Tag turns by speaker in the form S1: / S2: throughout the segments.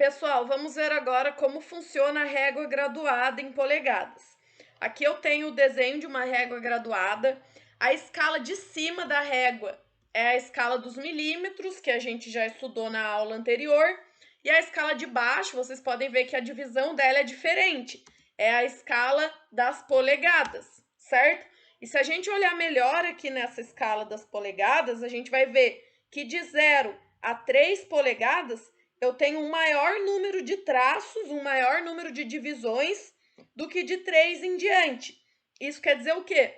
S1: Pessoal, vamos ver agora como funciona a régua graduada em polegadas. Aqui eu tenho o desenho de uma régua graduada. A escala de cima da régua é a escala dos milímetros, que a gente já estudou na aula anterior. E a escala de baixo, vocês podem ver que a divisão dela é diferente. É a escala das polegadas, certo? E se a gente olhar melhor aqui nessa escala das polegadas, a gente vai ver que de 0 a 3 polegadas eu tenho um maior número de traços, um maior número de divisões do que de 3 em diante. Isso quer dizer o quê?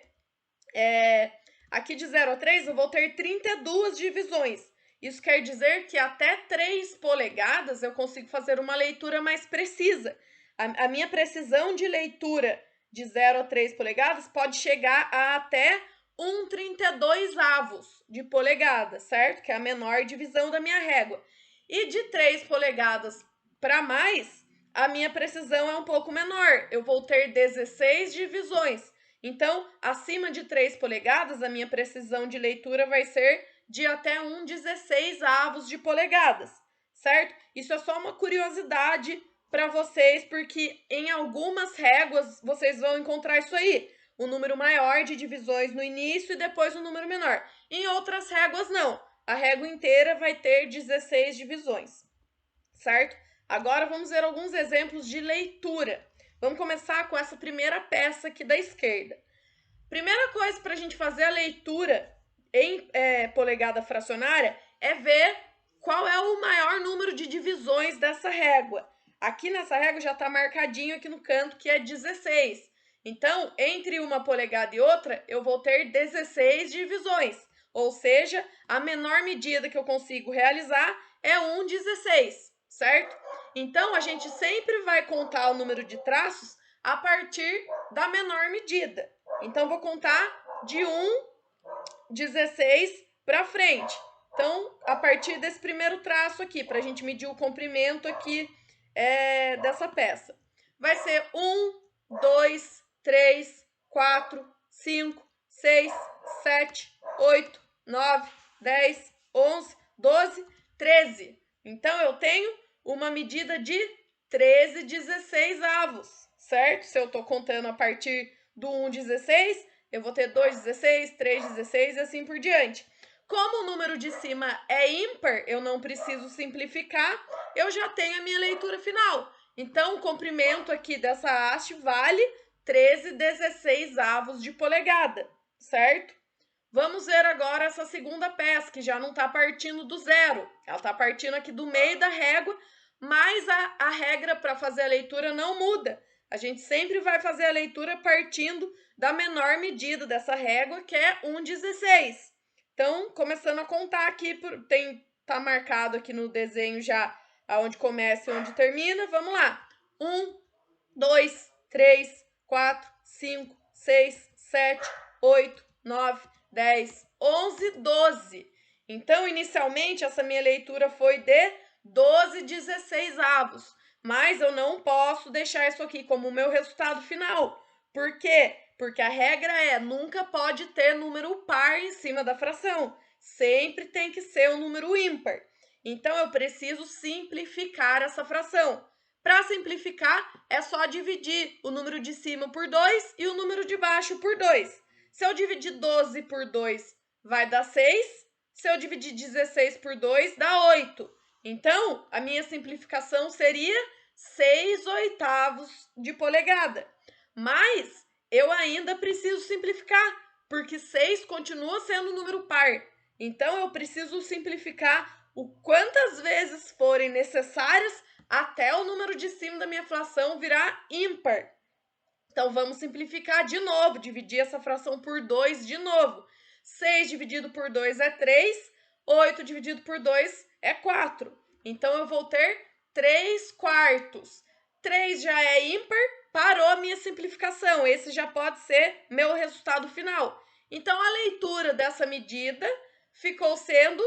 S1: Aqui de 0 a 3 eu vou ter 32 divisões. Isso quer dizer que até 3 polegadas eu consigo fazer uma leitura mais precisa. A minha precisão de leitura de 0 a 3 polegadas pode chegar a até 1/32 de polegada, certo? Que é a menor divisão da minha régua. E de 3 polegadas para mais, a minha precisão é um pouco menor. Eu vou ter 16 divisões. Então, acima de 3 polegadas, a minha precisão de leitura vai ser de até 1/16 de polegadas, certo? Isso é só uma curiosidade para vocês, porque em algumas réguas vocês vão encontrar isso aí. O número maior de divisões no início e depois o número menor. Em outras réguas, não. A régua inteira vai ter 16 divisões, certo? Agora vamos ver alguns exemplos de leitura. Vamos começar com essa primeira peça aqui da esquerda. Primeira coisa para a gente fazer a leitura em polegada fracionária é ver qual é o maior número de divisões dessa régua. Aqui nessa régua já está marcadinho aqui no canto que é 16. Então, entre uma polegada e outra, eu vou ter 16 divisões. Ou seja, a menor medida que eu consigo realizar é 1/16, certo? Então, a gente sempre vai contar o número de traços a partir da menor medida. Então, vou contar de 1/16 para frente. Então, a partir desse primeiro traço aqui, para a gente medir o comprimento aqui dessa peça. Vai ser 1, 2, 3, 4, 5, 6, 7, 8, 9, 10, 11, 12, 13. Então, eu tenho uma medida de 13/16, certo? Se eu estou contando a partir do 1/16, eu vou ter 2/16, 3/16 e assim por diante. Como o número de cima é ímpar, eu não preciso simplificar, eu já tenho a minha leitura final. Então, o comprimento aqui dessa haste vale 13/16 de polegada, certo? Vamos ver agora essa segunda peça, que já não está partindo do zero. Ela está partindo aqui do meio da régua, mas a regra para fazer a leitura não muda. A gente sempre vai fazer a leitura partindo da menor medida dessa régua, que é 1/16. Então, começando a contar aqui, tá marcado aqui no desenho já aonde começa e onde termina. Vamos lá. 1, 2, 3, 4, 5, 6, 7, 8, 9, 10, 11, 12. Então, inicialmente, essa minha leitura foi de 12/16, mas eu não posso deixar isso aqui como o meu resultado final. Por quê? Porque a regra nunca pode ter número par em cima da fração. Sempre tem que ser um número ímpar. Então, eu preciso simplificar essa fração. Para simplificar, é só dividir o número de cima por 2 e o número de baixo por 2. Se eu dividir 12 por 2, vai dar 6. Se eu dividir 16 por 2, dá 8. Então, a minha simplificação seria 6/8 de polegada. Mas eu ainda preciso simplificar, porque 6 continua sendo um número par. Então, eu preciso simplificar o quantas vezes forem necessárias até o número de cima da minha fração virar ímpar. Então, vamos simplificar de novo, dividir essa fração por 2 de novo. 6 dividido por 2 é 3, 8 dividido por 2 é 4. Então, eu vou ter 3/4. 3 já é ímpar, parou a minha simplificação. Esse já pode ser meu resultado final. Então, a leitura dessa medida ficou sendo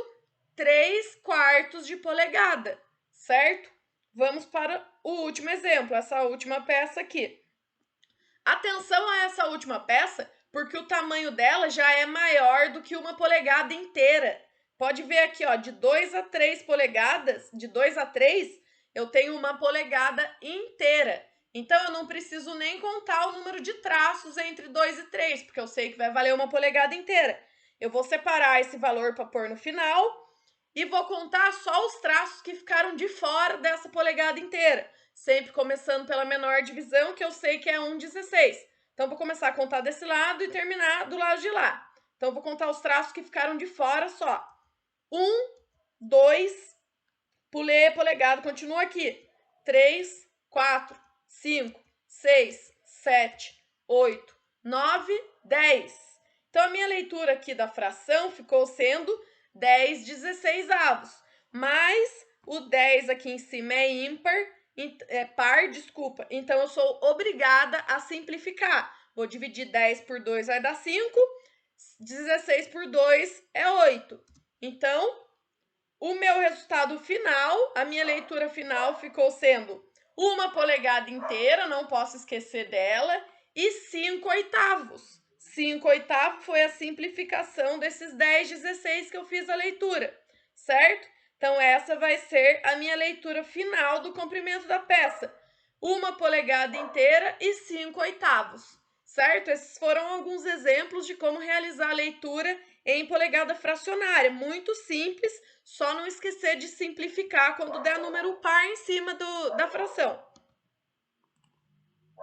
S1: 3/4 de polegada, certo? Vamos para o último exemplo, essa última peça aqui. Atenção a essa última peça, porque o tamanho dela já é maior do que uma polegada inteira. Pode ver aqui, ó, de 2 a 3 polegadas, de 2 a 3, eu tenho uma polegada inteira. Então, eu não preciso nem contar o número de traços entre 2 e 3, porque eu sei que vai valer uma polegada inteira. Eu vou separar esse valor para pôr no final e vou contar só os traços que ficaram de fora dessa polegada inteira, sempre começando pela menor divisão, que eu sei que é 1/16. Então, vou começar a contar desse lado e terminar do lado de lá. Então, vou contar os traços que ficaram de fora só. 1, 2, pulei a polegada, continua aqui. 3, 4, 5, 6, 7, 8, 9, 10. Então, a minha leitura aqui da fração ficou sendo 10/16avos. Mas o 10 aqui em cima é ímpar, é par, desculpa. Então, eu sou obrigada a simplificar. Vou dividir 10 por 2, vai dar 5. 16 por 2 é 8. Então, o meu resultado final, a minha leitura final ficou sendo uma polegada inteira, não posso esquecer dela, e 5 oitavos. 5 oitavos foi a simplificação desses 10/16 que eu fiz a leitura, certo? Então, essa vai ser a minha leitura final do comprimento da peça. Uma polegada inteira e 5 oitavos, certo? Esses foram alguns exemplos de como realizar a leitura em polegada fracionária. Muito simples, só não esquecer de simplificar quando der número par em cima da fração.